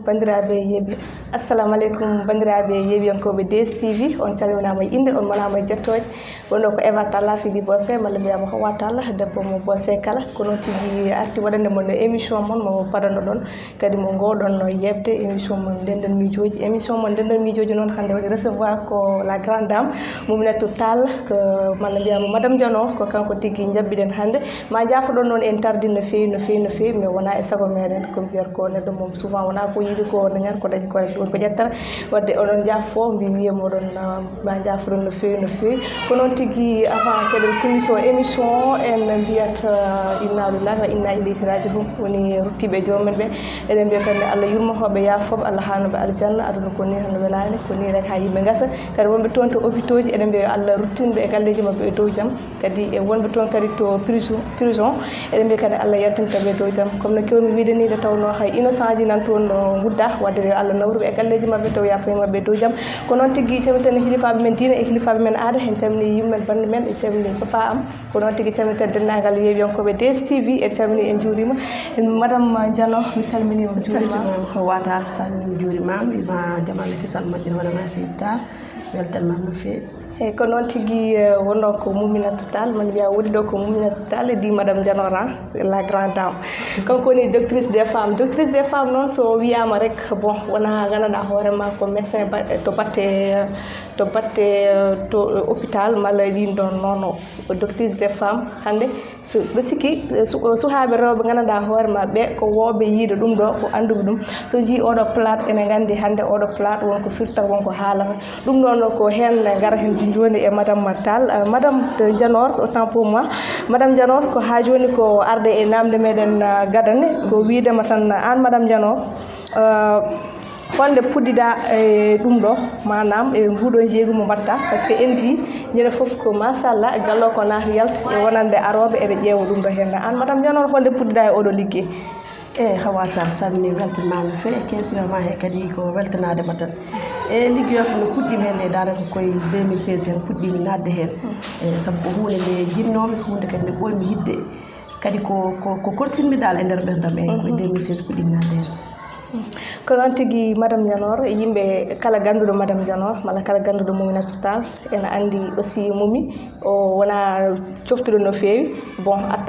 bandiraɓe yeeɓi assalamu aleykum bandiraɓe yeeɓiyankoɓe DSTV on calminama e inde on manama e jettoje wonɗo ko Eva Talla Fiɗi Bossé malla mbiyama Hawa Talla debbo mo Bossé kala ko noon tigui arti waɗande mon émission mon mo paɗano ɗon kadi mo gowɗon yebde émission mon ndenden miijoji émission mon ndenden miijoji noon hande waɗi recevoir ko la grande dame Mouminatou Tall ko malla mbiyama madame Diano ko kanko tigui jabbiɗen hande ma jafoɗon noon en tardi no fewi no fewi no fewi mais wona e saago meɗen ko mbiyata ko neɗɗo mom souvent wona ko yiiɗi ko dañat ko dañi ko ɗon ko ƴettata wadde oɗon jaafo mbi wiyamoɗon ma jafoɗon no fewi no fewi ko noon tigui avant keɗen commission émission en mbiyata inna lillahi wa inna ilayhi raji'un woni ruttiɓe jomumen ɓe eɗen mbiya kadi Allah yurmotoɓe yafoɓe Allah hanoɓe aljanna aduna ko ni tan welani ko ni rek ha yimɓe gasa kadi wonɓe toon to hôpitaux ji eɗen mbiya Allah ruttinɓe e galleji mabɓe e dow jaam kadi e wonɓe toon kadi to prison eɗen mbiya kadi Allah yaltintaɓe e dow jaam comme no kewmi wiide ni nde tawno hay innocent ji nan toon gudda wadde yo Allah nawruɓe e galleji mabɓe taw yafoye mabɓe e dow jaam ko noon tigui camiten hilifaɓe men diine e hilifaɓe men aada en calmini yimɓemen bande men e calmini papa am ko noon tigui calmiten dendagal yeewiyankoɓe DSTV en calmini en juurima madame Diano mi salminima mi juurima Hawa Tall salmini juurimama wima jamala kisal moƴƴere wonama seydi weltanmama no fewi eyyi ko noon tigui wonno ko Mouminatou Tall man wiya woni ɗo ko Mouminatou Tall di madame Diano la grande dame kanko woni doctrice des femmes noon so wiyama rek bon wona gandanɗa hoorema ko médecin to batte to hôpital malla ɗin ɗon noon doctrice des femmes hande ɗo sikki sukaɓe rewɓe gandanɗa hoorema ɓe ko wooɓe yiide ɗum ɗo ko anduɓe ɗum so jii oɗo plate ene gandi hande oɗo plate wonko firtata wonko haalata ɗum ɗon ko hen gara hen joni e madame Tall madame Dianor autant pour moi madame Dianor ko ha joni ko arde e namde meɗen gadane ko widema tan an madame Dianor holde puɗɗiɗa e ɗum ɗo manam e nguɗo jeeygu mo mbatta par ce que en ji ñande foof ko machallah gallo ko naata yalta e wonande aroɓe eɓe ƴeewa ɗum ɗo hen an madame Dianor holde puɗɗiɗa e oɗo ligguey Hawa Tall salmini weltanmama no fewi question ma he kadi ko weltanadema tan e ligguey o no puɗɗima hen nde danaka koye 2016 hen puɗɗimi nadde hen saabu ko hunde nde jinnomi hunde kadi nde ɓoymi yidde kadi ko korsinmi dal e nder ɓerdam en koye 2016 puɗɗimi nadde hen ko noon tigui madame Dianor yimɓe kala ganduɗo madame Dianor malla kala ganduɗo Mouminatou Tall ene andi aussi Moumi o wona coftuɗo no fewi bon en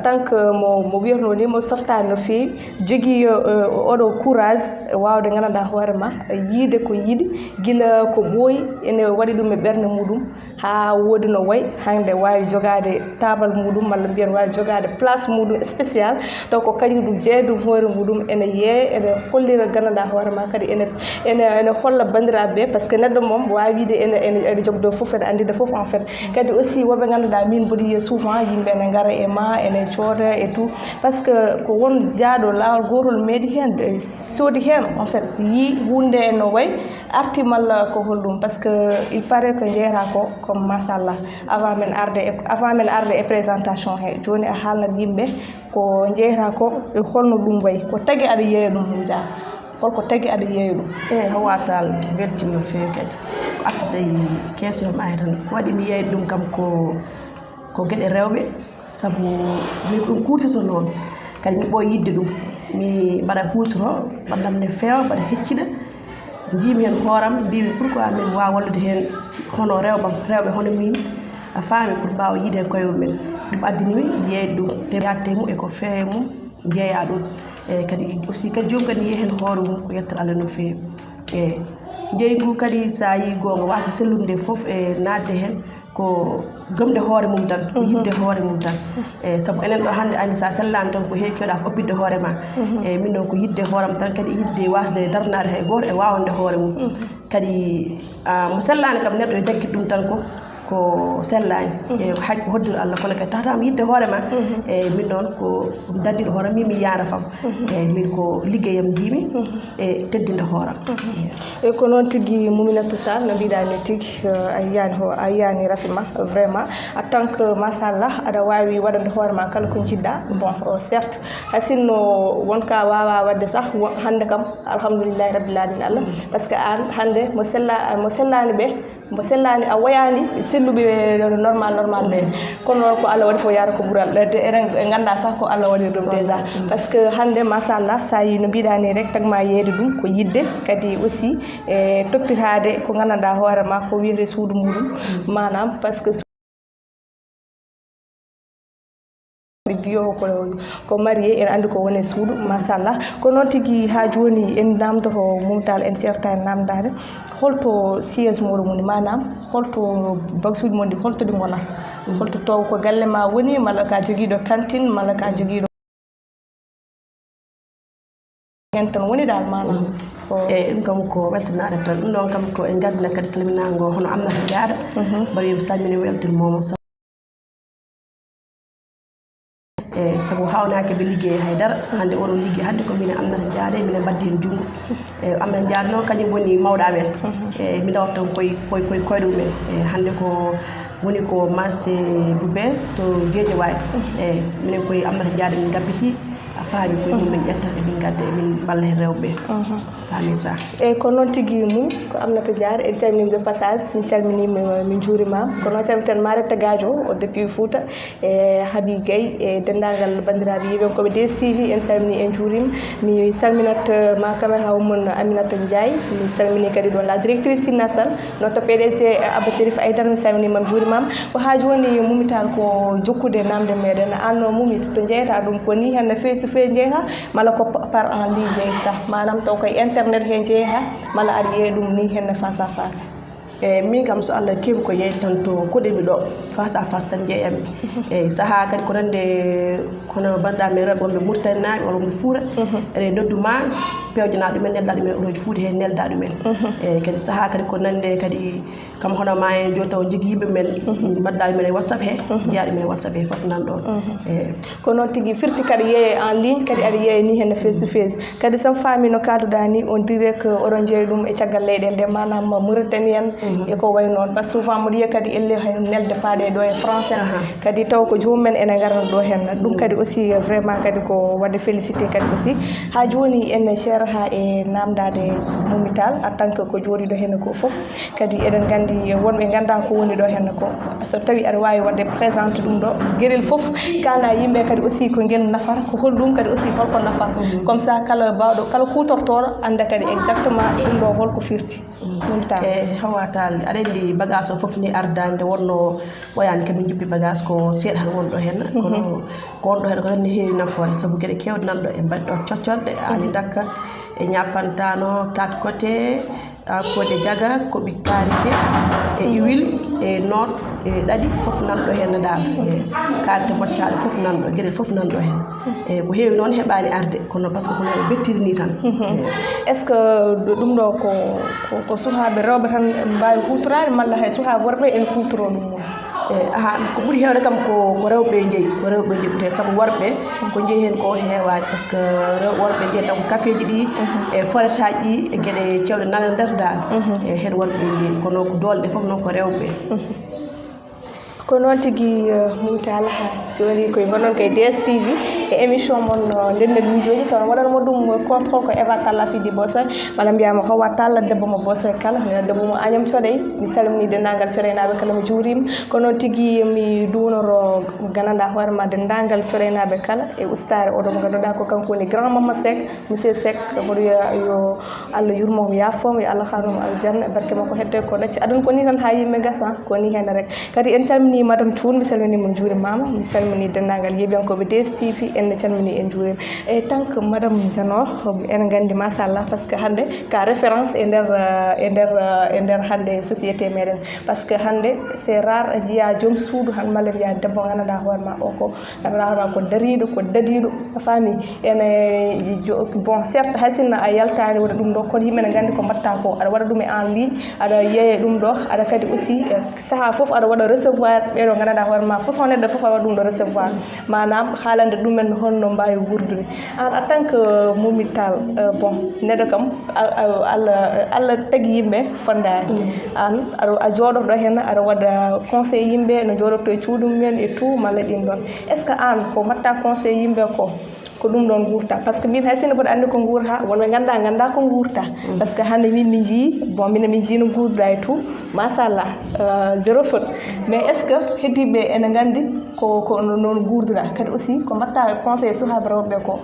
tant que mo wiyatno ni mo softani no fewi jogui oɗo courage wawde gandanɗa hoorema yiide ko yiiɗi guila ko ɓooyi ene waɗi ɗum e ɓerde muɗum ha woodi no wayi hande wawi jogade table muɗum malla mbiyen wawi jogade place muɗum spécial taw ko kañum ɗum jeeyɗum hoore muɗum ene yeeya ene hollira gandanɗa hoorema kadi ene holla bandiraɓeɓe par ce que neɗɗo moom wawi wiide ene jogdo foof ene andide foof en fait kadi aussi woɓe ganduɗa min mboɗo yiya souvent yimɓe ene gara e ma ene cooda et tout par ce que ko won jaaɗo lawol gotol meeɗi hen soodi hen en fait yi hunde eno wayi arti malla ko holɗum par ce que il paraît que jeeyata ko comme machallah avant men arde e présentation he joni a haalnat yimɓe ko jeeyata ko e holno ɗum wayi ko tagui aɗa yeeya ɗum huuja holko tagui aɗa yeeya ɗum Hawa Tall weltima no fewi kadi ko artude question ma he tan waɗi mi yeeyde ɗum kam ko gueɗe rewɓe saabu min ko ɗum kutito noon kadi mi ɓooy yidde ɗum mi mbaɗa hutoro ɓandam ne feewa mbaɗa heccida jiimi hen hooram mbimi pourquoi min mi wawa wallude hen hono rewɓe hono min a faami pour mbawa yiide hen koye mumen ɗum addinimi yeeyde ɗum te yadde mum eko feewe mum jeeya ɗum kadi aussi kadi joni kadi yiiya hen hoore mum ko yettere Allah no fewi jeygu kadi sa yi gonga wasa sellude nde foof e nadde hen ko gomde hoore mum tan ko yidde hoore mum tan saabu enen ɗo hande andi sa sellani tan ko heewi kewɗa ko oppidde hoorema min noon ko yidde hooram tan kadi yidde wasde darnade hay goto e wawande hoore mum kadi mo sellani kam neɗɗo e jaggui ɗum tan ko sellani ko haaj ko hoddude Allah kono kadi tatama yidde hoorema min noon ko daddiɗo hooram mimi yaara fam min ko liggeyam jiimi e teddinde hooram e ko noon tigui Mouminatou Tall no mbiɗani tigui a yiyani rafima vraiment en tant que machallah aɗa wawi waɗande hoorema kala ko jiɗɗa bon certes hasinno wonka wawa wadde sah hande kam alhamdoulillahi rabbil alamin Allah par ce que an hande mo sellani ɓe mo sellani a wayani selluɓe normal ɓe kono noon ko Allah waɗi fo yara ko ɓuural eɗen ganda sah ko Allah waɗi ɗum déjà par ce que hande machallah sa yi no mbiɗani rek tagma yeeyde ɗum ko yidde kadi aussi e toppitade ko gandanɗa hoorema ko wiyete suudu muɗum manam par ce que biyo ko marié en andi ko woni suudu machallah ko non tigui ha joni en namdoto mumtal en certa en namdade holto siège moɗo moni manam holto bagsuji mondi holto ɗi gona holto taw ko galle ma woni malla ka joguiɗo cantine malla ka joguiɗo hen tan woni dal manam e ɗum kam ko weltanade tan ɗum ɗon kam ko en gardina kadi salminago hono Aminata Diada mbaɗi salmini weltanimomo e sabu hawnaki ɓe liggey haydara hande oɗo liggey hande ko minen Aminata Diada minen mbaddi hen junggo e Aminata Diada noon kañum woni mawɗa men e mi dawat tan koyɗo mumen e hande ko woni ko marché Boubès to Guédiawaye e minen koye Aminata Diada min gabbiti a faami koye mum min ƴetta emin gadda emin balla hen rewɓe famirta eyyi ko noon tigui mum ko Aminata Diada en calminima de passage min calminima min juurimama ko noon calminten Mareta Gadio o depuis Fouta e Haby Gaye e dendagal bandiraɓe yiɓen koɓe DSTV en calmini en juurima mi salminat ma caméra mum Aminata Ndiaye mi salmini kadi ɗon la directrice Sinasal noto PDG Abba Sérif Aydara mi salminimam juurimama ko ha joni mumital ko jokkude namde meɗen anno mumi to jeeyata ɗum ko ni henne face to face jeeyata malla ko par en ligne jeeyta manam taw koye internet he jeeyata malla aɗa yeeya ɗum ni henne face à face e min kam so Allah kewi ko yeey tan to koɗemi ɗo face à face tan jeeyami eyyi saaha kadi ko nande kono bandami rewɓe wonɓe Mauritanie naɓe walla wonɓe Fouta eɗe nodduma pewjana ɗumen nelda ɗumen otoji Fouta hen nelda ɗumen eyyi kadi saaha kadi ko nande kadi kam hono ma en joni taw jogui yimɓe men mbadda ɗumen e WhatsApp he jeeya ɗumen e WhatsApp he foof nan ɗon eyyi ko noon tigui firti kadi yeeye en ligne kadi aɗa yeeya ni henne face to face kadi sam faami no kalduɗa ni on dirait que oɗon jeeya ɗum e caggal leyɗele nde manam Mauritanie en e ko way noon par ce que souvent mboɗo yiya kadi elle nelde paade ɗo e français kadi taw ko jomumen ene garana ɗo hen ɗum kadi aussi vraiment kadi ko wadde félicité kadi aussi ha joni en ceera ha e namdade mumital en tant que ko jooɗiɗo hen ko foof kadi eɗen gandi wonɓe ganda ko woni ɗo hen ko so tawi aɗa wawi wadde présente ɗum ɗo gueɗel foof kalna yimɓe kadi aussi ko guel nafata ko holɗum kadi aussi holko nafata comme ça kala bawɗo kala kutortoɗo anda kadi exactement ɗum ɗo holko firti mumital e hawatal aɗa andi bagage o foof ni ardade nde wonno ɓoyani kamin juppi bagage ko seeɗa tan wonɗo hen kono ko wonɗo hen ko hen ne heewi nafoore saabu gueɗe kewɗe nanɗo e mbaɗɗi ɗo coccorɗe ali dakka e ñappantano 4 côté kode jaga koɓi karité e huile e noot e ɗaɗi foof nanɗo hen dal e karité moccaɗo foof nanɗo gueɗel foof nanɗo hen e ko heewi noon heɓani arde kono par ce que kono bettiri ni tan est ce que ɗum ɗo ko sukaɓe rewɓe tan mbawi hutorade malla hay sukaɓe worɓe ene hutoro ɗum mum aha ko ɓuuri hewde kam ko rewɓe jeeyi ko rewɓe jeeyi ɓuuri saabu worɓe ko jeeyi hen ko heewani par ce que worɓe jeeyi tan ko kafeji ɗi e foretaji ɗi e gueɗe cewɗe nana nder dal e hen worɓe jeeyi kono ko doole ɗe foof noon ko rewɓe ko noon tigui mumital joni koye gonnon koye DSTV e émission mon ndenden mijoji taw waɗanmo ɗum contrôle ko Eva Talla Fidi Bosoy mala mbiyama Hawa Talla debbo mo Bosoy kala debbo mo Agnam Thioday mi salmini dendagal Thiodayenaɓe kala mi juurima ko noon tigui mi duwnoro gandanɗa hoorema dendagal Thiodayenaɓe kala e ustare oɗo mo ganduɗa ko kanko woni grand Mama Seck monsieur Seck mboɗo wiya yo Allah yurmomo yafomo yo Allah harumo aljanna barke makko hedde ko ɗacci aduna ko ni tan ha yimɓe gasa ko ni hen rek kadi en calmini madame Thioune mi salminima mi juurimama mi salmini dendagal yeɓiyankoɓe DSTV en calmini en juurima e tant que madame Dianor en gandi machallah par ce que hande ka référence e nder hande société meɗen par ce que hande c'est rare jiya joom suudu han malla wiya debbo gandanɗa hoorema o ko gandanɗa hoorema ko dariɗo ko dadiɗo a faami ene bon certes hay sinno a yaltani waɗa ɗum ɗo kono yimɓe ne gandi ko mbatta ko aɗa waɗa ɗum e en ligne aɗa yeeya ɗum ɗo aɗa kadi aussi saaha foof aɗa waɗa recevoir ɓeɗo gandanɗa hoorema façon neɗɗo foof aɗa waɗa ɗum ɗo recevoir manam haalande ɗumen honno mbawi wurdude an en tant que mumital bon neɗɗo kam Allah tagui yimɓe fondani an a jooɗoto ɗo hen aɗa waɗa conseil yimɓe no jooɗoto e cuuɗu mumen e tout malla ɗin ɗon est ce que an ko mbatta conseil yimɓe ko ko ɗum ɗon guurta par ce que min hay sinno mboɗo anndi ko guurta wonɓe ganda ko guurta par ce que hannde min mi jii bon minen min jiino guurda e tout machallah zéro faute mais est ce que heddiɓe ene nganndi ko noon guurduɗa kadi aussi ko mbatta conseil suhaaɓe rewɓe ko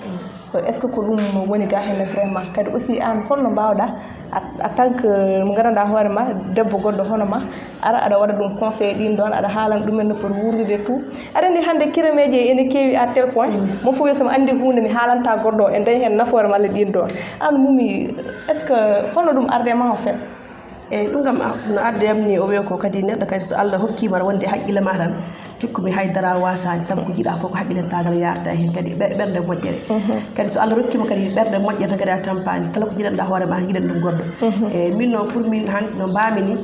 est ce que ko ɗum woni ga henne vraiment kadi aussi an holno mbawɗa en tant que mo gandanɗa hoore ma debbo goɗɗo hono ma ara aɗa waɗa ɗum conseil ɗin ɗon aɗa haalana ɗumen no pour wuurdude et tout aɗa andi hannde kiremeji ene keewi à tel point mo fof somo andi hunde mi haalanta goɗɗo o e dañi hen nafoore malla ɗin ɗon an Momy est ce que holno ɗum ardema en fait eyyi ɗum kam no addeyam ni o wiya ko kadi neɗɗo kadi so Allah hokkima aɗa wonde haqqille ma tan jukkumi haydara wasani saabu ko jiiɗa fof ko haqqilentagal yarda hen kadi ɓerde moƴƴere kadi so Allah rokkima kadi ɓerde moƴƴere tan kadi a tampani kala ko jiɗanɗa hoore ma jiɗan ɗum goɗɗo eyyi min noon pour min han no mbami ni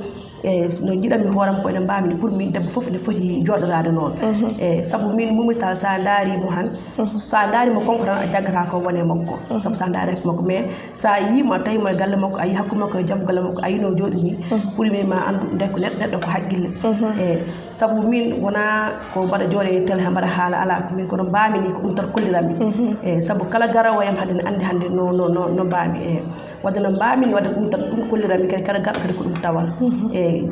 no jiɗanmi hooram ko ene mbami pour min debbo fof ne foti joɗorade noon saabu min Momy Tall sa daarimo han sa daarimo konko tan a jaggata ko wone makko saabu sa daari ref makko mais sa yima tawimo e galle makko a yi hakkude makko e jaam galle makko a yi no jooɗi ni pour min ma andu nde ko neɗɗo ko haqqille saabu min wona ko mbaɗa jooɗe e télé ha mbaɗa haala ala ko min kono mbami ni ko ɗum tan kolliranmi saabu kala garowo yam hande ne andi hande no mbami wadde no mbami ni wadde ɗum tan ɗum kolliranmi kadi kala garɗo kadi ko ɗum tawal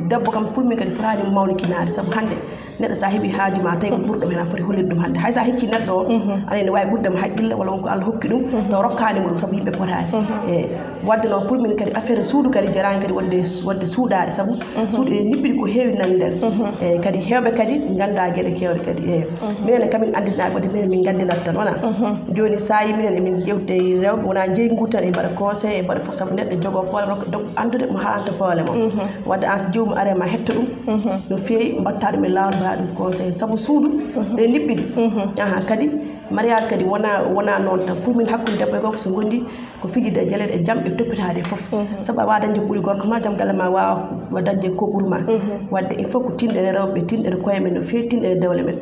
debbo kam pour min kadi fotani mawnikinade saabu hande neɗɗo sa heeɓi haaju ma tawi ko ɓurɗo hen a foti hollide ɗum hande hay sa hecci neɗɗo o aɗa ne wawi ɓurdema haqqille walla wonko Allah hokki ɗum taw rokkanimo ɗum saabu yimɓe potani wadde noon pour min kadi affaire suudu kadi jarani kadi wonde suuɗade saabu suudu e niɓɓiɗi ko heewi nan nder kadi hewɓe kadi ganda gueɗe kewɗe kadi minen kamin andinaɓe wadde minen min gandinat tan wona joni sa yi minen emin jewte rewɓe wona jeygu tan e mbaɗa conseil e mbaɗa foof saabu neɗɗo jogo problème donc andude mo haalanta problème o wadde an so jomum are ma hetto ɗum no fewi mbatta ɗum e lawol mbaɗa ɗum conseil saabu suudu ɗe niɓɓiɗi kadi mariage kadi wona noon tan pour min hakkude debbo e gorko so gondi ko fijide e jaleɗe e jaam e toppitade e foof saabu a wawa dañde ko ɓuuri gorko ma jaam galle ma wawa dañde ko ɓuurma wadde il faut ko tinɗen rewɓe tinɗen koye men no fewi tinɗen dewle men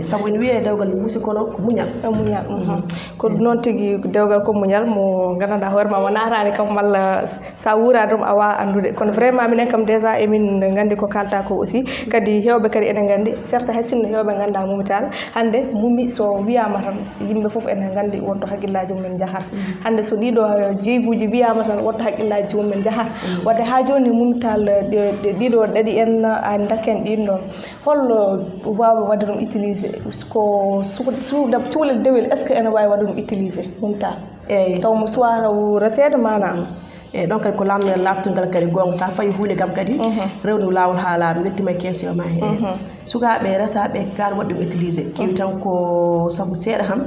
saabu ene wiye dewgal muusi kono ko muñal ko noon tigui dewgal ko muñal mo gandanɗa hoore ma mo natani kam walla sa wuurani ɗum a wawa andude kono vraiment minen kam déjà emin gandi ko kalta ko aussi kadi hewɓe kadi ene gandi certes hay sinno hewɓe ganda Momy Tall hande Momy so wiyama tan yimɓe foof ene gandi wonto haqqillaji mumen jahar hande so ɗiɗo jeyguji wiyama tan wonto haqqillaji mumen jahar wadde ha joni Momy Tall ɗiɗo ɗaɗi en an dakken ɗin ɗon hollo wawa wadde ɗum utilisé ko cuulel dewel est ce que ene wawi wadde ɗum utilisé Momy Tall taw mo suwa resede mana donc kadi ko lamnel labtugal kadi gonga sa fayi hunde kam kadi rewnu lawol ha laaɗum weltima question ma he sukaɓe resaɓe kan waɗi ɗum utilisé kewi tan ko saabu seeɗa kam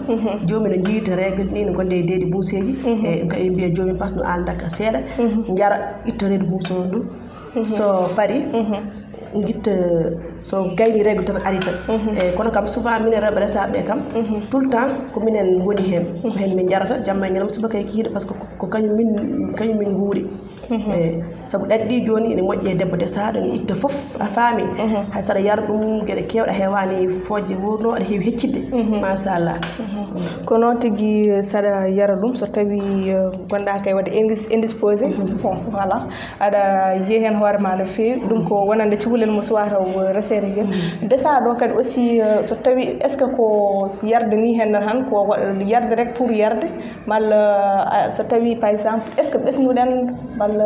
jomum no jiita règle ni no gonde e deedi buuseji ɗum kadi mbiya jomum par ce que no an dakka seeɗa jara itta reedu buusoɗo ndu so pari guitta so gayni règle tan ari tan kono kam souvent minen rewɓe resaɓe kam tout le temps ko minen woni hen ko hen min jarata jamma e ñalawma subaka e kiiɗo par ce que ko kañum min guuri saabu ɗaɗɗi joni ene moƴƴe debbo desaɗo ne itta foof a faami hay saɗa yara ɗum gueɗe kewɗe hewani fojje wurno aɗa heewi heccidde machallah ko noon tigui saɗa yara ɗum so tawi gonɗa kay wadde indisposé bon voilà aɗa yiiya hen hoorema no fewi ɗum ko wonande cukalel mo suwa taw resede guel desaɗo kadi aussi so tawi est ce que ko yarde ni hen tan ko yarde rek pour yarde malla so tawi par exemple est ce que ɓesnuɗen walla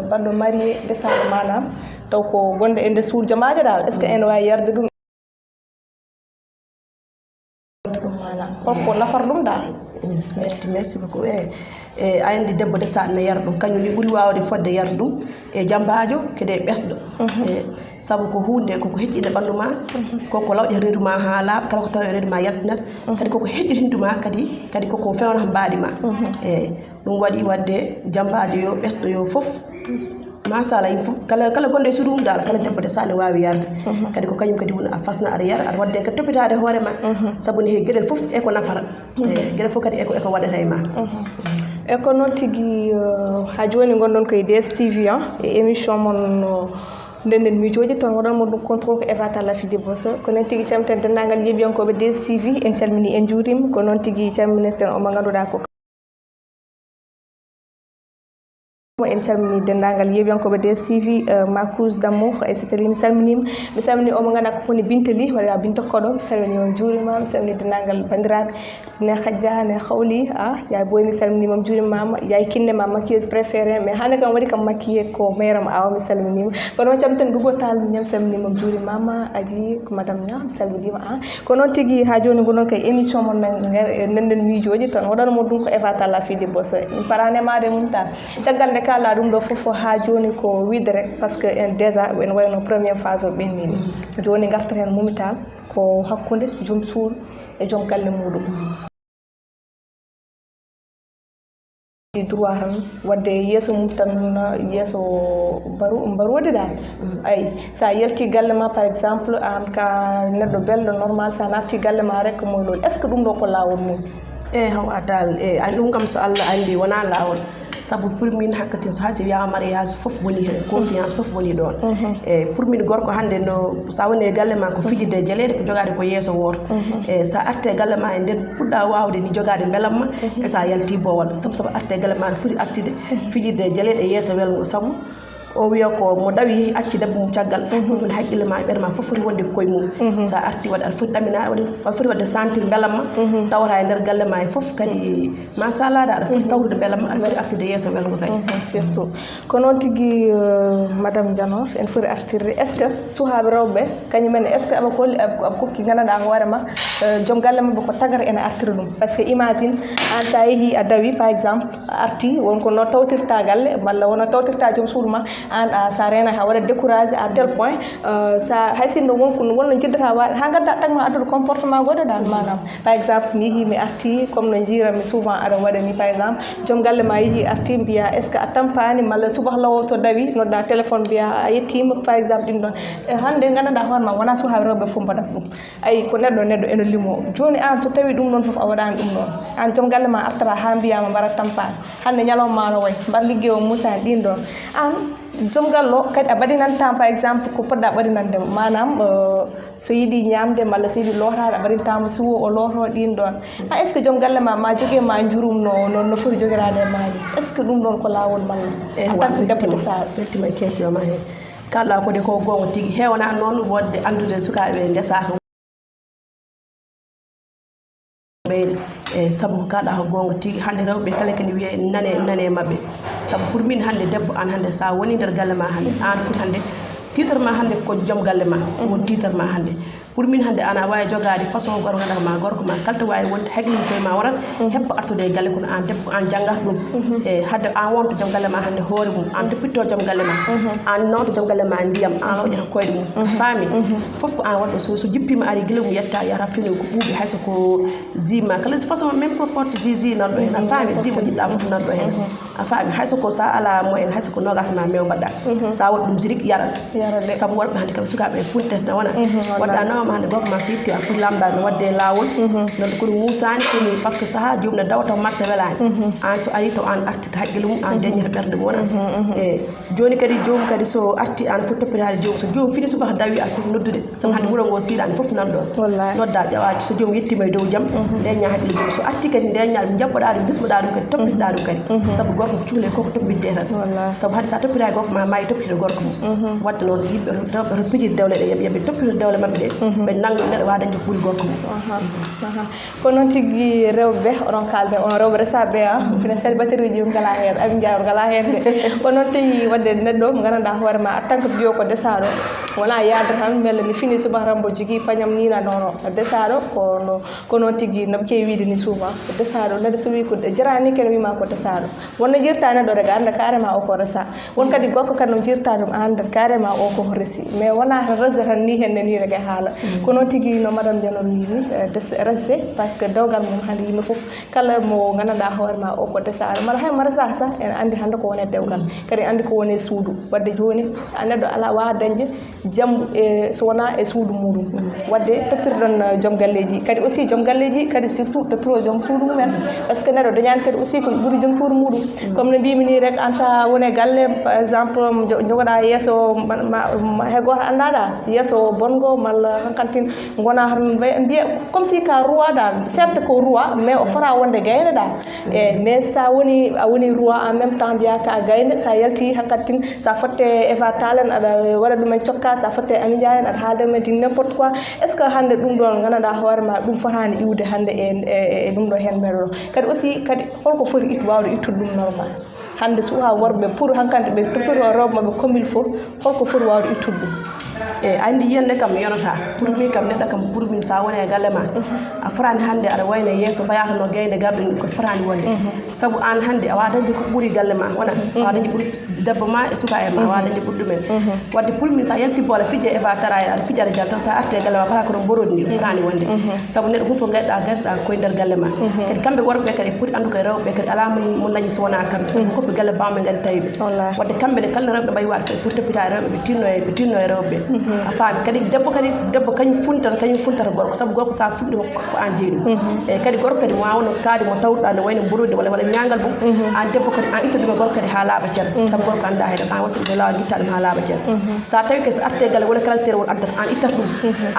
baɗɗo marié desaɗo manam taw ko gonde e nder suudu jamaje dal est ce que ene wawi yarde ɗum holko nafar ɗum dal merci beaucoup a andi debbo desaɗo ne yara ɗum kañum ni ɓuuri wawde fodde yarde ɗum e jambajo kede ɓesɗo saabu ko hunde koko heƴƴi e ɓandu ma koko lawƴi reedu ma ha laaɓa kala ko tawi reedu ma yaltinat kadi koko heƴƴi hindu ma kadi koko fewna ha mbaɗi ma ɗum waɗi wadde jambajo yo ɓesɗo yo foof masala yim fof kala gonɗo e suudu mum dal kala debbo desaɗo ne wawi yarde kadi ko kañum kadi woni a fasna aɗa yara aɗa wadde kadi toppitade hoorema saabu ne heewi gueɗel foof eko nafara gueɗel foof kadi eko waɗata e ma e ko noon tigui ha joni gonɗon koye DSTV e émission mon ndenden miijoji toon waɗanmo ɗum contrôle ko Eva Tall Lafi Debbo Sow ko noon tigui camten dendagal yeeɓiyankoɓe DSTV en calmini en juurima ko noon tigui calminirten omo ganduɗa ko en calmini dendagal yeɓiyankoɓe DSTV Marcousse D'amour e Seteli mi salminima mi salmini omo ganduɗa ko woni Bintali walla Binta Koɗo mi salmini on juurima mi salmini dendagal bandiraɓe ne Khadja ne Hawli yaay boy mi salminima mi juurimama yaay kinne ma maquilleuse préféré mais hande kam waɗi kam maquillé ko mayram awa mi salminima ko noon camten Gogo Tall mi salminima mi juurimama Adji ko madame Nia mi salminima ko noon tigui ha joni gonon kay émission mon nenden miijoji tan waɗanmo ɗum ko Eva Talla Fidi Bosso mi paranemade mum tan caggal nde kala ɗum ɗo fof ha joni ko wiide rek par ce que en déjà en wayno première phase o ɓennini joni garta hen mumital ko hakkude joom suudu e joom galle muɗum droit tan wadde yeeso mum tan yeeso mbarode dal ayi sa yalti galle ma par exemple an ka neɗɗo belɗo normal sa natti galle ma rek moy lol est ce que ɗum ɗo ko lawol mum Hawa Tall an ɗum kam so Allah andi wona lawol sabu pour min hakkati so hasi wiya mariage fof woni hen confiance fof woni ɗon pour min gorko hande no sa woni e galle ma ko fijide jaleede ko jogade ko yeeso woto sa arte galle ma e nden puɗɗa wawde ni jogade belamma e sa yalti bowal sabu arte galle ma no foti artide fijide jaleede e yeeso welgo sabu o wiya ko mo dawi acci debbo mum caggal ɗum ne haqqille ma e ɓerde ma fof foti wonde koye mum sa arti waɗa aɗa foti ɗaminade aɗa foti wadde sentir belamma tawata e nder galle ma e fof kadi machallah aɗa foti tawrude belamma aɗa foti artide yeeso welgo kadi surtout ko noon tigui madame Dianor en foti artirde est ce que suhaɓe rewɓe kañumen est ce que aɓa kolli aɓa kokki gandanɗa hoorema joom galle mabɓe ko tagata ene artira ɗum par ce que imagine an sa yeehi a dawi par exemple a arti wonko no tawtirta galle walla wono tawtirta joom suudu ma an sa rena ha waɗa découragé à tel point sa hay sinno wonno jiddata waɗe ha gadda tagma addude comportement goɗɗo dal manam par exemple mi yeehi mi arti comme no jiiranmi souvent aɗa waɗani par exemple joom galle ma yeehi arti mbiya est ce que a tampani malla subah law to dawi nodda téléphone mbiya a yettima par exemple ɗin ɗon hande gandanɗa hoorema wona suhaɓe rewɓe fof mbaɗata ɗum ayi ko neɗɗo ene limo joni an so tawi ɗum ɗon fof a waɗani ɗum ɗon an joom galle ma artata ha mbiyama mbara tampani hande ñalawma no way mbar ligguey o musani ɗin ɗon an joom gallo kadi a ɓaɗinan temps par exemple ko poɗɗa ɓaɗinande manam so yiiɗi ñamde malla so yiiɗi lotade a ɓaɗintamo suwo o loto ɗin ɗon est ce que joom galle ma jogue ma jurum no foti jogirade e maji est ce que ɗum ɗon ko lawol malla en tant que debbo desaɗo weltima e question ma he kalɗa kode ko gonga tigui hewna noon wodde andude sukaɓe ndesaka ɓeyde sabu ko kalɗa ko gonga tigui hande rewɓe kala kene wiye nane mabɓe sabu pour min hande debbo an hande sa woni nder galle ma hande an foti hande titre ma hande ko joom galle ma won titre ma hande pour min hande ana wawi jogade façon gorko ganduɗa ma gorko ma kalto wawi wonde haqqille koye ma warat heppa artude e galle kono an debbo an janggata ɗum hadde an wonto joom galle ma hande hoore mum an toppitto joom galle ma an nawto joom galle ma ndiyam an lawƴata koyɗe mum faami foof ko an waɗɗo so jippima ari guila mum yetta yahata fini ko ɓuuɓi hayso ko zima kala façon même ko porte ji nanɗo hen a faami ji mo jiɗɗa foof nanɗo hen a faami hayso ko sa ala moyen hayso ko nogas ma mew mbaɗɗa sa waɗi ɗum sirik yarat sabu worɓe hande kam sukaɓe puntet na wona waɗɗa nawama hande gorko ma so yetti a foti lamdade no wadde lawol non kono musani kono par ce que saaha jomum ne dawa taw marché welani an so ari taw an artita haqqille mum an deññata ɓerde mum wona joni kadi jomum kadi so arti an foti toppitade jomum so jomum fini subaka dawi a foti noddude sabu hande wuuro ngo siɗani foof nanɗon nodda ƴewaji so jomum yettima e dow jaam deñña haqqille jomum so arti kadi deñña ɗum jaɓɓoɗa ɗum bismoɗa ɗum kadi toppitoɗa ɗum kadi sabu gorko ko cuhle koko toppitde tan sabu hade sa toppita e gorko ma mayi toppitde gorko mum wadde noon yimɓe to pijide dewle ɗe yoɓe toppito dewle mabɓe ɗe ɓe nango neɗɗo wawa dañde ko ɓuuri gorko mum ko noon tigui rewɓe oɗon kalde on rewɓe resaɓe fina célibataire uji ngala hen abi jawr ngala hen de ko noon tawi wadde neɗɗo mo gandanɗa hoorema en tant que biyo ko desaɗo wona yaade tan melle mi fini subaka tan mbo jogui pañam nina nono desaɗo ko noon tigui noɓe kewi wiide ni souvent ko desaɗo neɗɗo so wi ko jarani kene wima ko desaɗo wonno jirta neɗɗo rek anda carrément o ko resa won kadi gorko kadi no jirta ɗum anda carrément o koko resi mais wona tan rese tan ni henne ni rek e haala ko noon tigui no madame Dianor wi ni rese par ce que dewgal mum hande yimɓe foof kala mo gandanɗa hoorema o ko desaɗo mala hay mo resaka sa en andi hande ko wone dewgal kadi andi ko wone suudu wadde joni neɗɗo ala wawa dañde jammu so wona e suudu muɗum wadde toppirɗon joom galleji kadi aussi joom galleji kadi surtout toppiro joom suudu mumen par ce que neɗɗo dañani kadi aussi ko ɓuuri joom suudu muɗum comme no mbimi ni rek an sa wone galle par exemple jogoɗa yesso he goto andaɗa yesso bongo malla hankantin gona har biya comme si ka roi dal certes ko roi mais o fara wonde gaynde da mais sa woni a woni roi en même temps biya ka gaynde sa yalti hankantin sa fatte Eva Talen ada wala dum ciokka sa fatte Ami Ndiaye ada haalde men din n'importe quoi est ce que hande dum don ganada hoorema dum fotani iwde hande e dum do hen mero kadi aussi kadi holko fori it wawde ittude dum normal hande suha worbe pour hankante be toppiro robe mabbe comme il faut holko fori wawde ittude dum andi yende kam yonata pour mi kam nedda kam pour min sa woni e galle ma a farani hande ada wayne yeso bayata no gaynde garde ko farani wonde sabu an hande a wadaji ko buri galle ma wona a wadaji buri debbo ma e suka e ma wadaji buri dumen wadde pour min sa yalti bola fije e va tara ya fijare gal taw sa arte galle ma bara ko no borodi farani wonde sabu neddo fu fo gadda gadda ko der galle ma kadi kambe worbe kadi pour andu kay rewbe kadi ala mun nañu sona kambe sabu ko be galle bambe ngari taybe wadde kambe ne kala rewbe bay wat pour tepita rewbe be tinno e rewbe a faami kadi debbo kañum funtata gorko sabu gorko sa fuɗɗi ko an jeeɗi e kadi gorko kadi mo wawno kaade mo tawɗa no wayno mburodi walla ñangal mum an debbo kadi an ittoɗuma gorko kadi ha laaɓa ceer sabu gorko anda heɗo an wattude lawa guitta ɗum ha laaɓa ceer sa tawi kadi so arte galle wona kala tere won addata an ittata ɗum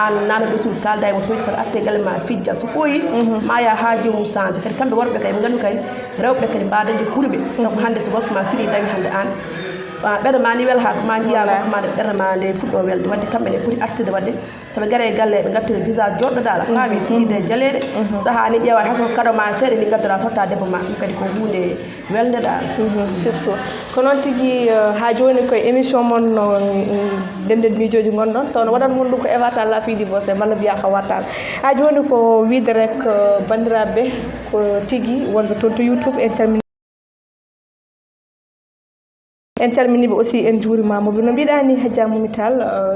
an nana ɗo suudu kalda e mo toji saɗa arte galle ma fijja so ɓooyi ma ya ha jomum change kadi kamɓe worɓe kadi ɓe gandu kadi rewɓe kadi mbadañde ɓurɓe sabu hande so gorko ma fiɗi dañi hande an ɓeɗa ma ni wel ha ma jiya gorko ma ɓeɗa ma nde fuɗɗo welde wadde kamɓe ne ɓuuri artude wadde soɓe gaare e galle ɓe gartire visa joɗɗoɗa a faami fiɗide jaleɗe saaha ni ƴeewat hayso kado ma seeɗa ni gaddora totta debbo ma ɗum kadi ko hunde weldeɗa surtout ko noon tigui ha joni koye émission mon no denden miijoji gonɗon taw no waɗat mon ɗum ko Eva Talla Fidy Bossé malla mbiya ko wattano ha joni ko wiide rek bandiraɓe ko tigui wonɓe toon to YouTube en calminiɓe aussi en juurimamoɓe no mbiɗani Hadja Momy Tall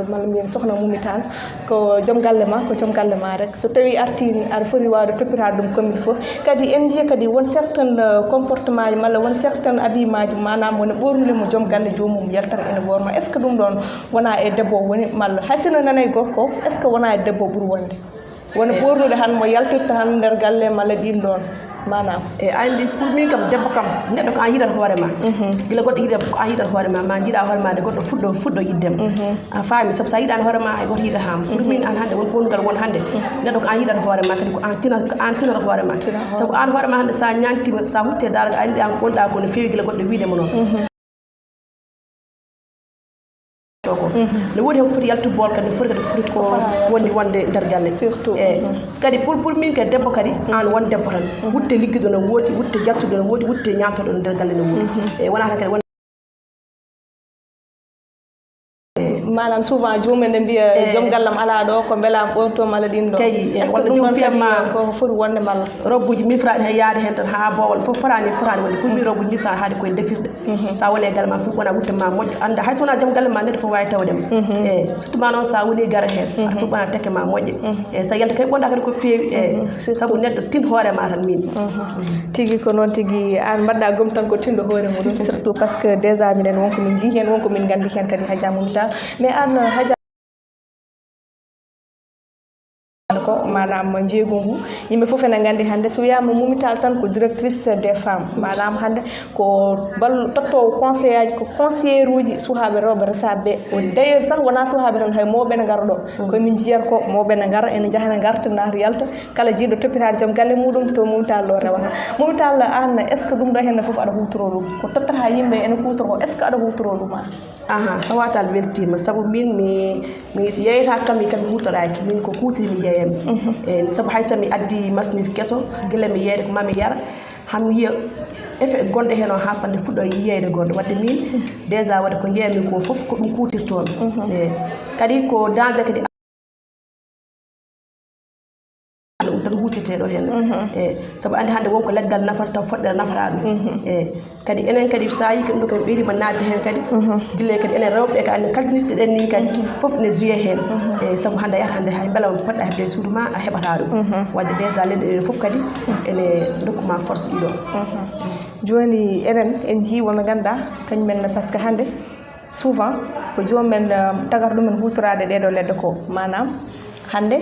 malla mbiyen sohna Momy Tall ko joom galle ma rek so tawi artini aɗa foti wawde toppitade ɗum comme il faut kadi en jii kadi won certain comportement ji malla won certain habillement ji manam wona ɓornude mo joom galle jomum yaltata ene ɓorno est ce que ɗum ɗon wona e debbo o woni malla hay sino nana e gorko est ce que wona e debbo ɓuuri wonde wona ɓornude han mo yaltirta han nder galle malla ɗin ɗon manam andi pour min kam debbo kam neɗɗo ko an yiɗat hoorema gila goɗɗo yiɗa ko an yiɗat hoorema ma jiiɗa hoorema nde goɗɗo fuɗɗo yiddema a faami sabu sa yiɗani hoorema hay goto yiɗa ham pour min an hande won ɓonnugal won hande neɗɗo ko an yiɗat hoorema kadi ko an tinata hoorema sabu an hoorema hande sa ñantima sa hutte daraga andi an gonɗa ko no fewi gila goɗɗo wiidema noon ne woodi hen ko foti yaltude bool kadi ne foti kadi foti ko wondi wonde nder galle kadi pour min kadi debbo kadi an won debbo tan wutte ligguiɗo no woodi wutte jattuɗo no woodi wutte ñamtoɗo nder galle no woodi wona tan kadi manam souvent joomen ne mbiya joom gallam ala ɗo ko beelam ɓortom ala ɗin ɗo est ce que ɗum ɗon kadi ko foti wonde malla robbuji mifraɗi hay yaade hen tan ha boowal fof farani wonde pour mi robbuji mifraɗi haade koye defirde sa woni e galle ma fof wona wutte ma moƴƴo anda hay so wona joom galle ma neɗɗo fof wawi tawdema surtout ma noon sa woni gara hen aɗa fof wona tekke ma moƴƴe sa yalta kadi ɓonɗa kadi ko fewi saabu neɗɗo tin hoorema tan min tigui ko noon tigui an mbaɗɗa goom tan ko tinɗo hoore muɗum surtout par ce que déjà minen wonko min jii hen wonko min gandi hen kadi Hadja Momy Tall mais an Hadja ko manam jeego ngu yimɓe fof ene gandi hande so wiyama Momy Tall tan ko directrice des femmes manam hande ko tottowo conseil aji ko conseillère uji sukaɓe rewɓe resaɓe d' ailleurs sax wona sukaɓe tan hay mawɓe ne gara ɗo komin jiyata ko mawɓe ne gara ene jaaha ne garta nata yalta kala jiiɗo toppitade joom galle muɗum to Momy Tall ɗo rewata Momy Tall an est ce que ɗum ɗo henne foof aɗa hutoro ɗum ko tottata ha yimɓe ene kutoro est ce que aɗa hutoro ɗum an Hawa Tall weltima saabu min mi yeyata kam mi hutoraki min ko kutiri mi jeeyami sabu hay sami addi masnis kesso gila mi yeeyde ko mami yara ham yiya effet gonɗo hen o ha pande fuɗɗo yiyeyde goɗɗo wadde min déjà wadde ko jeeyami ko foof ko ɗum kutirtomi kadi ko danger kadi ɗum tan huccete ɗo hen saabu andi hande wonko leggal nafata taw foɗɗere nafata ɗum kadi enen kadi sa yi kadi ɗum kadi ɓeydima nadde hen kadi guille kadi enen rewɓe ka andi kaltiniɗe ɗen ni kadi foof ne joué hen saabu hande a yiyata hande hay beela poɗɗa hebde e suudu ma a heɓata ɗum wadde déjà leɗɗe ɗe foof kadi ene dokkuma force ɗiɗo joni enen en jii wonɓe ganduɗa kañumen par ce que hande souvent ko jomumen tagata ɗumen hutorade ɗeɗo leɗɗe ko manam hande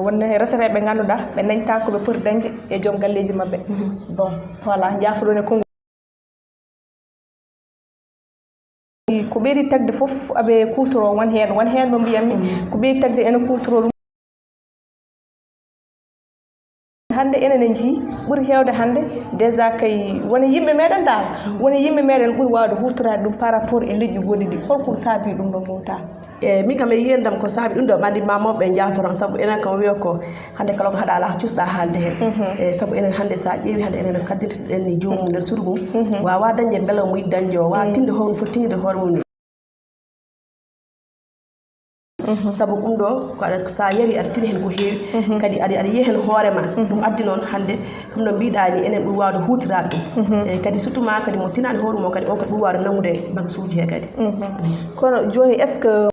wonne reseteɓe ganduɗa ɓe dañta koɓe poti dañde e joom galleji mabɓe bon voilà jafoɗon e konngol ko ɓeydi tagde fof aɓe kutoro won hen no mbiyatmi ko ɓeydi tagde ene kutoro ɗum hande enen ji ɓuri hewde hande déjà kay woni yimɓe meɗen dal woni yimɓe meɗen ɓuri wawde hutorade ɗum par rapport e leƴƴi goɗɗi ɗi holko saabi ɗum ɗon mowta min kam e yiyandam ko saabi ɗum ɗo ɓandi ma mawɓe jaaforan saabu enen kam wiya ko hande kala ko haɗa ala cusɗa haalde hen e saabu enen hande sa ƴeewi hande enen kaddinteɗen ni jomum nder suudu mum wawa dañde beela mo yiɗi dañde o wawa tinde hoore mum foti tiñde hoore mum ni sabu ɗum ɗo ko sa yari aɗa tini hen ko heewi kadi aɗa yiya hen hoorema ɗum addi noon hande comme no mbiɗa ni enen ɓuuri wawde hutorade ɗum eyyi kadi surtout ma kadi mo tinani hoore mum kadi on kadi ɓuuri wawde nangude bagage uji he kadi kono joni est ce que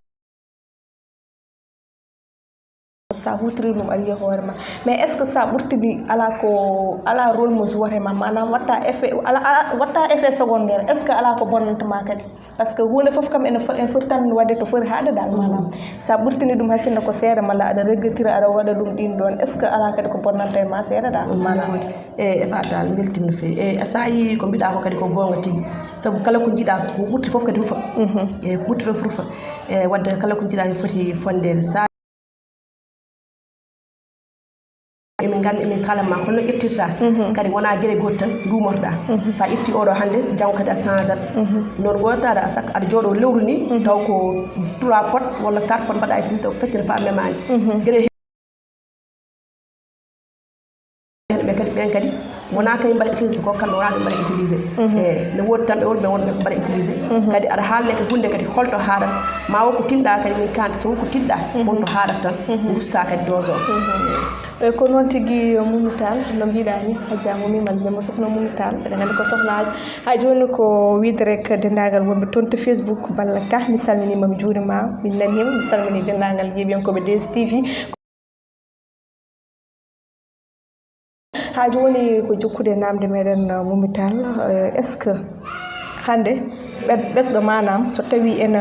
sa hutiri ɗum aɗa yiya hoorema mais est ce que sa ɓurtini ala rôle mo jouatema manam watta effet secondaire est ce que ala ko bonnantama kadi par ce que hunde foof kam en foti tan wadde to foti haade dal manam sa ɓurtini ɗum hasinno ko seeɗa malla aɗa regrettira aɗa waɗa ɗum ɗin ɗon est ce que ala kadi ko bonnanta e ma seeɗa dal manam e fata beltima no fewi e sa yi ko mbiɗa ko kadi ko gonga tigui saabu kala ko jiiɗa ko ɓurti foof kadi rufa e ɓurti foof rufa e wadde kala ko jiiɗa foti fondede sa emin gandi emin kalama holno ƴettirta kadi wona gueɗe goɗɗi tan dumotoɗa sa itti oɗo hande janggo kadi a changeat noon gotoɗa aɗa jooɗo lewru ni taw ko 3 pot walla 4 pot mbaɗa utilisé taw ko feccere fa memani gueɗe ɓe kadi ɓen kadi wona kay mbaɗa utilisé ko kamɓe wona ɓe mbaɗa utilisé e ne wodi tan ɓe wonɓe wonɓe ko mbaɗa utilisé kadi aɗa haalne ko hunde kadi holto haɗat ma wo ko tinɗa kadi min kante so wonko tiɗɗa wonto haɗat tan gussa kadi dose o ko noon tigui Momy Tall no mbiɗa ni hajja Momy malla mbiyamo sokhna Momy Tall eɗen gandi ko sokhnajo ha joni ko wiide rek dendagal wonɓe toon to Facebook balla ka mi salminima mi juurimama min nanima mi salmini dendagal yeeɓiyankoɓe DSTV ha joni ko jokkude namde meɗen Momy Tall est ce que hande ɓesɗo manam so tawi ene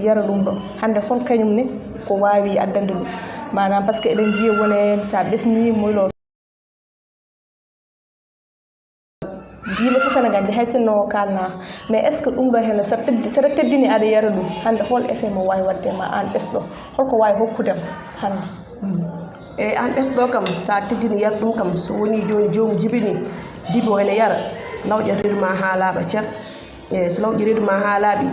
yara ɗum ɗo hande hol kañum ne ko wawi addande ɗum manam par ce que eɗen jiiya wone sa ɓesni moylo yimɓe fof ene gandi hay sinno kalna mais est ce que ɗum ɗo hen saɗa teddini aɗa yara ɗum hande hol effet mo wawi wadde ma an ɓesɗo holko wawi hokkudema hande e an ɓesɗo kam sa teddini yar ɗum kam so woni joni jomum jibini dibi o ene yara lawƴa reedu ma ha laaɓa ceer e so lawƴi reedu ma ha laaɓi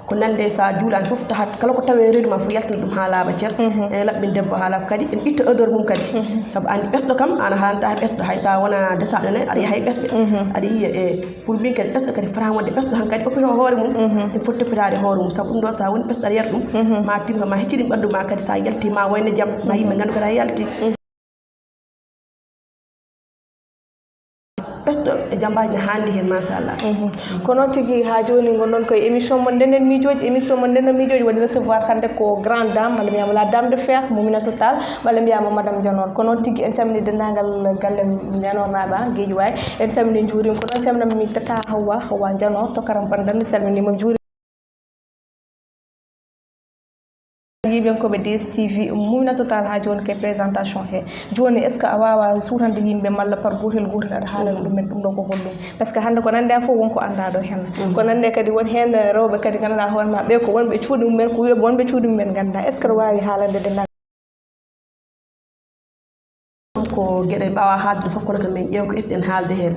ko nande sa juulani foof tahat kala ko tawe reedu ma fof yaltina ɗum ha laaɓa ceer e laɓɓin debbo ha laaɓa kadi en itta odeur mum kadi saabu andi ɓesɗo kam an hanta ɓesɗo hay sa wona desaɗo ne aɗa yahay ɓesɓe aɗa yiya e pour min kadi ɓesɗo kadi fota wonde ɓesɗo han kadi oppito hoore mum en foti toppitade hoore mum saabu ɗum ɗo sa woni ɓesɗo aɗa yara ɗum ma tin ma hecciɗin ɓandu ma kadi sa yalti ma wayno jaam ma yimɓe gandu kadi a yalti ɓesɗo e jambaji ne handi hen machallah ko noon tigui ha joni gonɗon koye émission mo ndenden miijoji émission mo ndenden miijoji waɗi recevoir hande ko grande dame walla mbiyama la dame de fer Mominatou Tall walla mbiyama madame Dianor ko noon tigui en calmini dendagal galle Dianor naɓe Guédiawaye en calmini juurima ko noon calminami tata Hawa Dianor to karam bandal mi salminima juuri yeeɓiyankoɓe DSTV Mominatou Tall ha joni ke présentation he joni est ce que a wawa suurande yimɓe malla par gotel aɗa haalana ɗumen ɗum ɗo ko hollum par ce que hande ko nande foof wonko anda ɗo hen ko nande kadi won hen rewɓe kadi ganduɗa hoorema ɓe ko wonɓe cuuɗi mumen ko wiyoɓe wonɓe cuuɗi mumen ganda est ce que aɗa wawi haalande dendagal ko gueɗe mbawa haalde foof kono kam min ƴeew ko itɗen haalde hen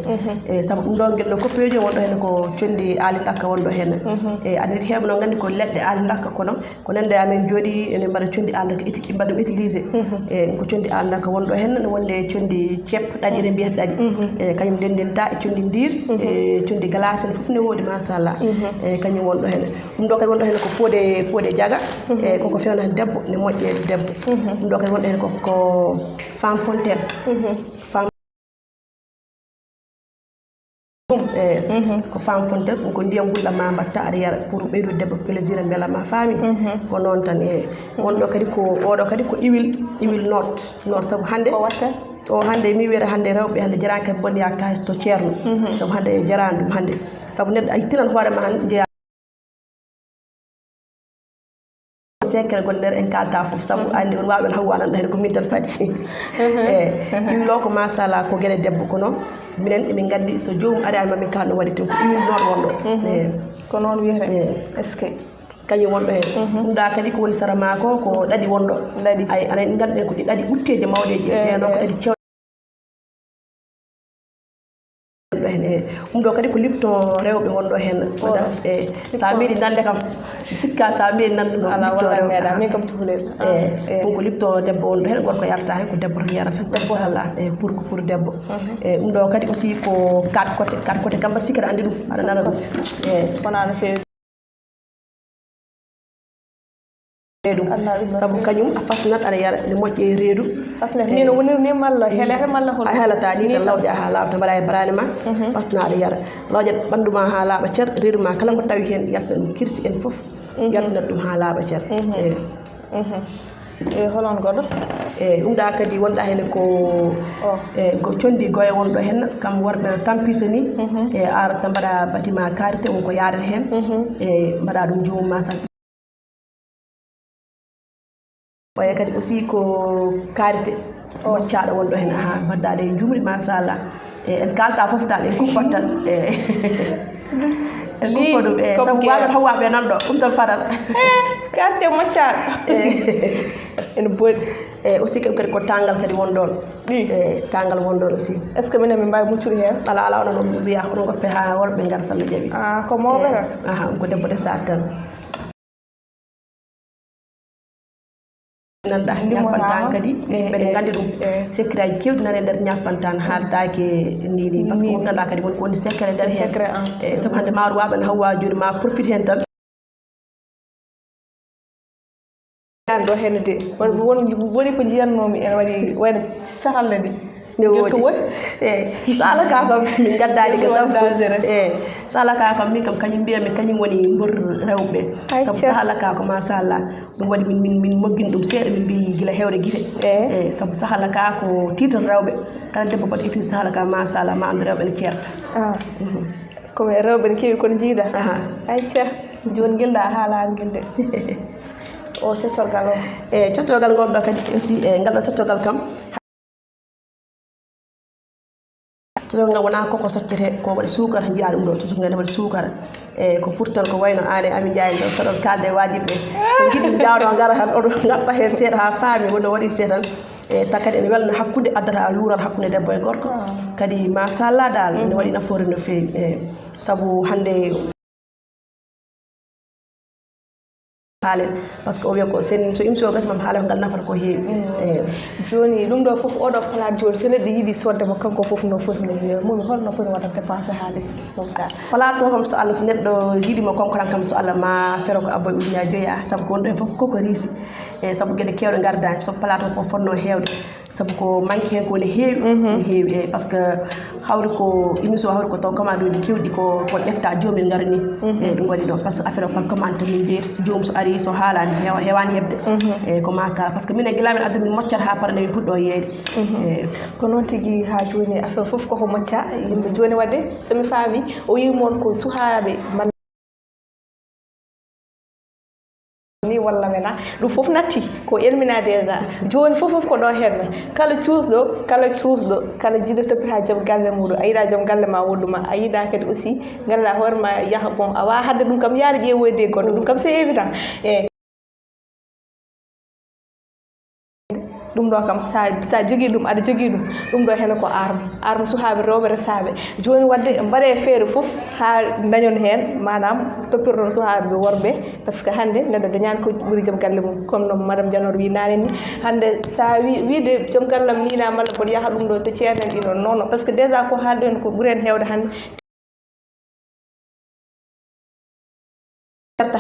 e saabu ɗum ɗo guel ɗo koppeji wonɗo hen ko condi aali ngakka wonɗo hen e aɗa heeɓa no gandi ko leɗɗe aali ngakka kono ko nande amen jooɗi ene mbaɗa condi aali ngakka mbaɗa ɗum utilisé e ko condi aali ngakka wonɗo hen ne wonde condi ceeb ɗaɗi eɗen mbiyata ɗaɗi e kañum ndendenta e condi ndir e condi glace en foof ne woodi machallah e kañum wonɗo hen ɗum ɗo kadi wonɗo hen ko poode jaaga e koko fewna hen debbo ne moƴƴe debbo ɗum ɗo kadi wonɗo hen ko femme fontaine ko femme fontaine ɗum ko ndiyam gulɗam ma mbatta aɗa yara pour ɓeydude debbo plaisir e beelama faami ko noon tan e wonɗo kadi ko oɗo kadi ko iwil note saabu hande o hande mi wiyata hande rewɓe hande jarani kadi bonnoya kalis to ceerno saabu hande jarani ɗum hande saabu neɗɗo a yittinan hoorema hande jeeya secret gonɗo nder en kalta foof saabu andi on wawɓe haw walanɗo hen ko min tan faadi e iwilo ko machallah ko gueɗe debbo kono minen emin gandi so jomum ari mamin kalno waɗi ten ko iwil noɗo wonɗo ko noon wiyete est ce que kañum wonɗo heen ɗum ɗa kadi ko woni sara maako ko ɗaɗi wonɗo ɗaɗi ay anen ngannduɗen ko ɗi ɗaɗi ɓutteje mawɗeje ɗeno ko ɗaɗi cewɗe hen ɗum ɗo kadi ko lipton rewɓe wonɗo hen das sa meeɗi nande kam sikka sa meeɗi nande no lipton rewɓe min kam tuhuleɗo ɗum ko lipton debbo wonɗo hen gorko yarata hen ko debbo tan yarata inchallah pour debbo ɗum ɗo kadi aussi ko 4 côté kam mbaɗa sikki aɗa andi ɗum aɗa nana ɗum wona no feewi reedu sabu kañum a fasnat aɗa yara ene moƴƴe e reedu fasnat ni no woniri ni malla helete malla hol a helata ni tan lawƴa ha laaɓa mbaɗa e barani ma fasna aɗa yara lawƴat ɓandu ma ha laaɓa cer reedu ma kala ko tawi hen yaltina ɗum kirsi en foof yaltinat ɗum ha laaɓa cer e holon goɗɗo ɗum ɗa kadi wonɗa hen ko condi goye wonɗo hen kam worɓe no tampirta ni e arata mbaɗa bâtiment karité wonko yadata hen e mbaɗa ɗum jomum ma sa ɓoye kadi aussi ko karité moccaɗo wonɗo hen ha baddaɗe e jumri machallah en kalta foof dal en kuppat tan en kuppa ɗum sabu waɓe hawwaɓe nanɗo ɗum tan fadat karité moccaɗo ene boɗi aussi kadi ko tangal kadi wonɗon tangal wonɗon aussi est ce que minen min mbawi muccude hen ala ala onon mbiya onon goppe ha worɓe gar sallah jaaɓi ko mawɓe ɗum ko debbo de sat tan nanɗa ñappantan kadi yimɓe ne gandi ɗum secret aji kewɗi nane nder ñappantan haaldake ni par ce que ganduɗa kadi woni secret nder hen sabu hande mawɗo waɓe ne hawwa joni ma profite hen tan ɗo henne de woni ko jiyannomi ene waɗi wayno sahalle de ne woodi so ala ka kam min gaddani ko sabu so ala ka kam min kam kañum mbiyami kañum woni mbor rewɓe sabu so ala ka ko machallah ɗum waɗi min moggini ɗum seeɗa min mbi guila hewde guite sabu sahala ka ko titre rewɓe kala debbo mbaɗa ittide sahala ka machallah ma andu rewɓe ne ceerta komi rewɓe ne keewi kono jiiɗa ayca joni guilɗa haalani guilde o cottorgal o cottorgal gonɗo kadi aussi ngal ɗo cottorgal kam cottorgal ngal wona koko soccete ko waɗi sukara jiiya ɗum ɗo cottorgal ne waɗi sukara ko pourtant ko wayno an e Ami Ndiaye tan saɗon kalde e wajiɓe so jiɗi jawno gara tan oɗo gaɓɓa hen seeɗa ha faami wonno waɗirte tan taw kadi ene welna hakkude addata luural hakkude debbo e gorko kadi machallah dal ne waɗi nafoore no feewi sabu hande haalen par ce que o wiya ko so émission o gasmam haala ko ngal nafata ko heewi joni ɗum ɗo foof oɗo plat joni so neɗɗo yiiɗi soddemo kanko foof no foti no wiya mumi holno foti waɗa dépensé haalis ɗum ka plat to kam so Allah so neɗɗo yiiɗimo konkoran kam so Allah ma fero ko abboye ujunnaje joyya sabu ko wonɗo hen foof koko riisi sabu gueɗe kewɗe gardani sabu plat ko fonno hewde sabu ko manque hen ko ne heewi par ce que hawri ko émission hawri ko taw commande uji kewɗi ko ƴetta jomum gaari ni ɗum waɗi ɗo par ce que affaire o par commande tan min jeeyta jomum so ari so haalani hewani hebde ko ma kala par ce que minen guila min addu min moccat ha para nde min puɗɗo yeeyde ko noon tigui ha joni affaire foof koko mocca yimɓe joni wadde somi faami o yimon ko suhaɓe ni walla mena ɗum foof natti ko elmina déjà joni foof ko ɗo henna kala cuusɗo kala jiɗɗo toppita joom galle muɗum a yiiɗa joom galle ma woɗɗuma a yiiɗa kadi aussi ganduɗa hoorema yaaha bon a wawa hadde ɗum kam yaade ƴeewoyde goɗɗo ɗum kam c'est évident ɗum ɗo kam sa jogui ɗum aɗa jogui ɗum ɗo hene ko arme suhaɓe rewɓe resaɓe joni wadde mbaɗe feere foof ha dañon hen manam toppirɗon suhaɓe worɓe par ce que hande neɗɗo dañani ko ɓuuri joom galle mum comme no madame Dianor wi nane ni hande sa wiide joom gallam nina malla mboɗo yaaha ɗum ɗo to ceernen ɗiɗon non par ce que déjà ko haalde en ko ɓuuri en hewde hande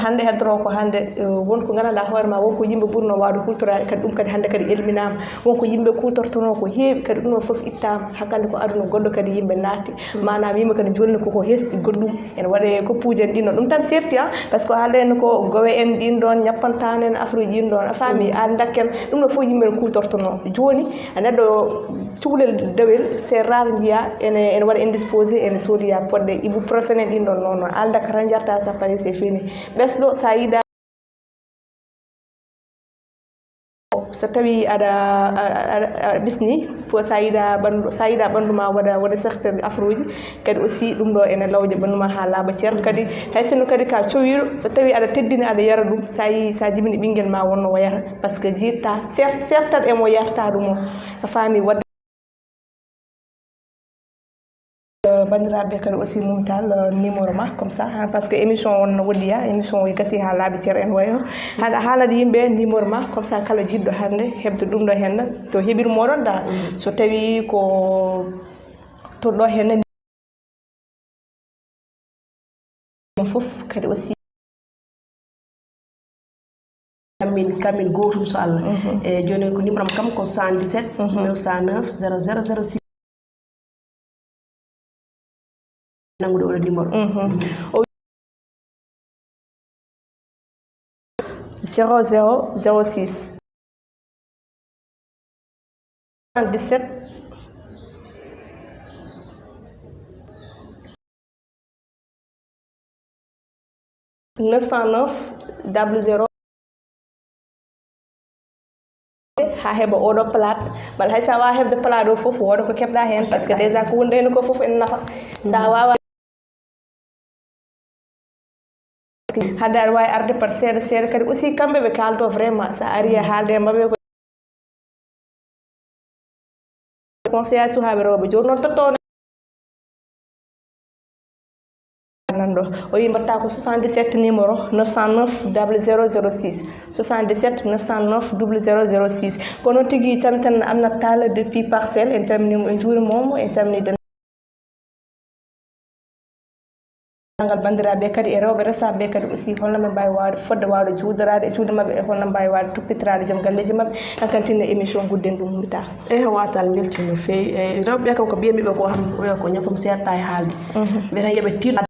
hande heddoro ko hande wonko ganduɗa hoorema wonko yimɓe ɓurno wawde hutorade kadi ɗum kadi hande kadi elminama wonko yimɓe kutortono ko heewi kadi ɗum ɗon foof ittama hakkande ko aduna goɗɗo kadi yimɓe natti manam yimɓe kadi jolni koko hesɗi goɗɗum ene waɗe koppuji en ɗin ɗum tan serti par ce que haalde en ko gowe en ɗin ɗon ñappantane en affaire uji ɗin ɗon a faami an dakken ɗum ɗo foof yimɓe ne kutortono joni neɗɗo cukalel dewel c'est rare jiiya ene waɗa indisposé ene soodiya poɗɗe ibuprofène ɗin ɗon noon aldaka tan jarta sa paari c'est fini ɓesɗo sa yiiɗa so tawi aɗa bisni fo sa yiɗa ɓandu ma waɗa sehtere afruji kadi aussi ɗum ɗo ene lawƴa ɓandu ma ha laaɓa ceer kadi hay sinno kadi ka cowiɗo so tawi aɗa teddini aɗa yara ɗum sa jibini ɓinguel ma wonno wayata par ce que jiitta sertat emo yarta ɗum o a faami wadde bandiraɓe kadi aussi mumtal numéro ma comme ça par ce que émission on woddiya émission o gasi ha laaɓi ceer en wayno haɗa haalade yimɓe numéro ma comme ça kala jiɗɗo hande hebde ɗum ɗo henna to heɓirmoɗon da so tawi ko to ɗo henna fof kadi aussi kamin gotum so Allah e joni ko numéro am kam ko 77 909 0006 nangude oɗo numéro 0006 77 909 00 ha heɓa oɗo plate bal hay sa wawa hebde plate o foof woda ko keɓɗa hen par ce que déjà ko wondeno ko foof ene nafa sa wawa hande aɗa wawi arde par seeɗa seeɗa kadi aussi kamɓe ɓe kaldo vraiment sa ari e haalde mabɓe ko conseillage sukaɓe rewɓe joni noon tottone nanɗo o wi mbatta ko 77 numéro 909 0006 77 909 0006 kono tigui camtan Aminata Tall depuis Parcelles en calminimo en juurimomo en calmini ngal bandiraɓe kadi e rewɓe resaɓe kadi aussi holno ɓe mbawi wawde fodde wawde juudarade e juuɗe mabɓe e holno mbawi wawde toppitirade joom galleji mabɓe hankantinne émission gudden ɗum mita eyi watal belti no fewi e rewɓe kam ko mbiyamiɓe ko ham oya ko ñafom serta e haalde mbiyatan yooɓe tinno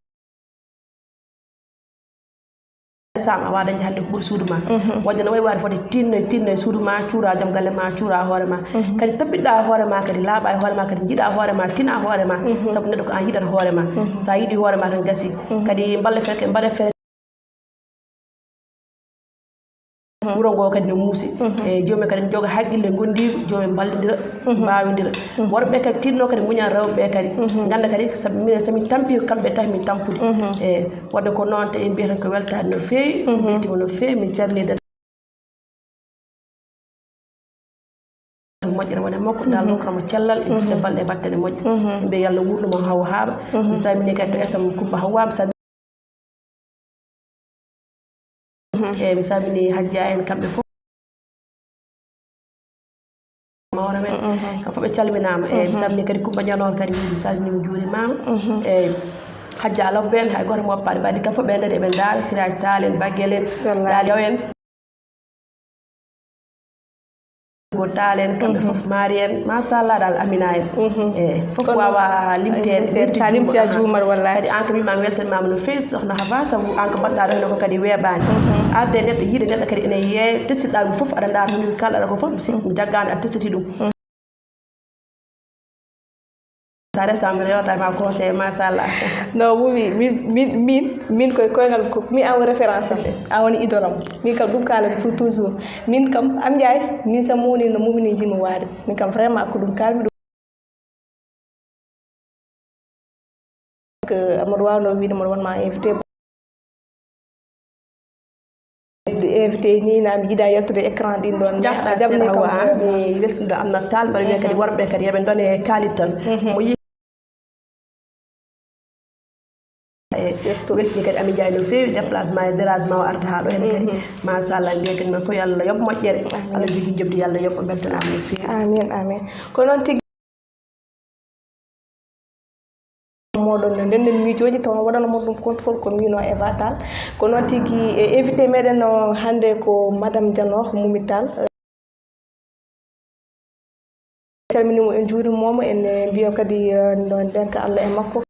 sama a waɗa hande ko ɓuuri suudu ma wadde no wayi wade fode tinno e suudu ma cuura joom galle ma cuura hoore ma kadi toppitoɗa hoore ma kadi laaɓa e hoore ma kadi jiiɗa hoore ma tina hoore ma saabu neɗɗo ko an yiɗata hoore ma sa yiiɗi hoore ma tan gasi kadi mbaɗa feere wuro ngo kadi no muusi e joomi kadi joga haqqille gondiɗo joomi ballodira mbawidira worɓe kadi tinno kadi muñan rewɓe kadi ganda kadi somin tampi kamɓe tahi min tampude e wadde ko noon te en mbiyatan ko weltade no fewi beltima no fewi min calminide moƴƴere wone makko dal ɗum kamo cellal e juɗe balɗe battane moƴƴe yimɓe yallah wurɗuma haw haaɓa mi salmini kadi to esam Coumba Hawa e mi salmini Hajja en kamɓe fof mawna men kam fof ɓe calminama e mi salmini kadi Coumba Ñanor kadi mi salminima juurimama e Hajja Lobbe en hay goto moppaɗe mbaɗi kam fof ɓe nder eɓe daala Siraji Tall en Baguel en Dal Yaw en go Tall en kamɓe fof Mari en machallah dal Amina en e fof wawa limtede sa limti a juumat wallahi kadi an ko mimama weltanimama no fewi sohna Hawa saabu an ko mbaɗɗa ɗo hene ko kadi weeɓani arde neɗɗo yiide neɗɗo kadi ene yeeye testiɗa ɗum fof aɗa daara ɗum kalɗa ko fof mi jaggani aɗa testiti ɗum sa resama rewata ma conseil machallah non min koye koyngal mi an référence am woni idole am min kam ɗum kalami pour toujours min kam Am Ndiaye min sam mowni no mumini jimi waade min kam vraiment ko ɗum kalmi que amadou wawno wiide moɗo wonma invité ni nami jiiɗa yaltude écran ɗin ɗon jafɗa jamni kam mi weltude Aminata Tall mbaɗa wiya kadi worɓe kadi yooɓe done kalit tan mo yi weltini kadi Ami Ndiaye no fewi déplacement e dérangement o arde ha ɗo hene kadi machallah mbiya kadi men fof yo Allah yoɓ moƴƴere Allah jogui jobdi yo Allah yoɓ beltanama no fewi amin ko noon tigui moɗon no ndenden miijoji taw waɗanamo ɗum contrôle ko mbino Eva Tall ko noon tigui e invité meɗen hande ko madame Diano Momy Tall calminimo en juurimomo en mbiya kadi no denka Allah e makko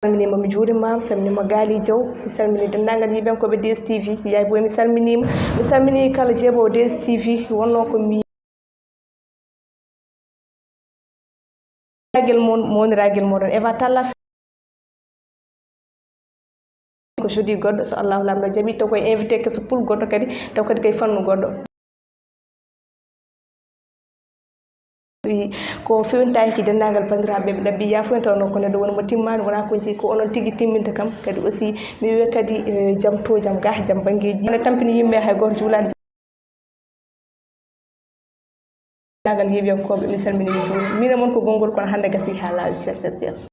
salminima mi juurimama salminima Gali Diaw mi salmini dendagal yiɓenkoɓe DSTV yaay boy mi salminima mi salmini kala jeeɓowo DSTV wonno ko mi ragel mon mo woni ragel moɗon Eva Tall ko jeudi goɗɗo so allahu lamɗo jaaɓi taw koye invité ke so pul goɗɗo kadi taw kadi koye fannu goɗɗo ko fewnitaki dendagal bandiraɓe ɓe ɗabbi yafuya taw noon ko neɗɗo woni mo timmani wona ko ji ko onon tigui timminta kam kadi aussi mi wiya kadi jaam to jaam ga jaam banggueji ene tampini yimɓe hay goto juulani dendagal yeewiyankoɓe mi salmini mi juuri mine moon ko gongol kono hande gasi ha laaɓi ceerno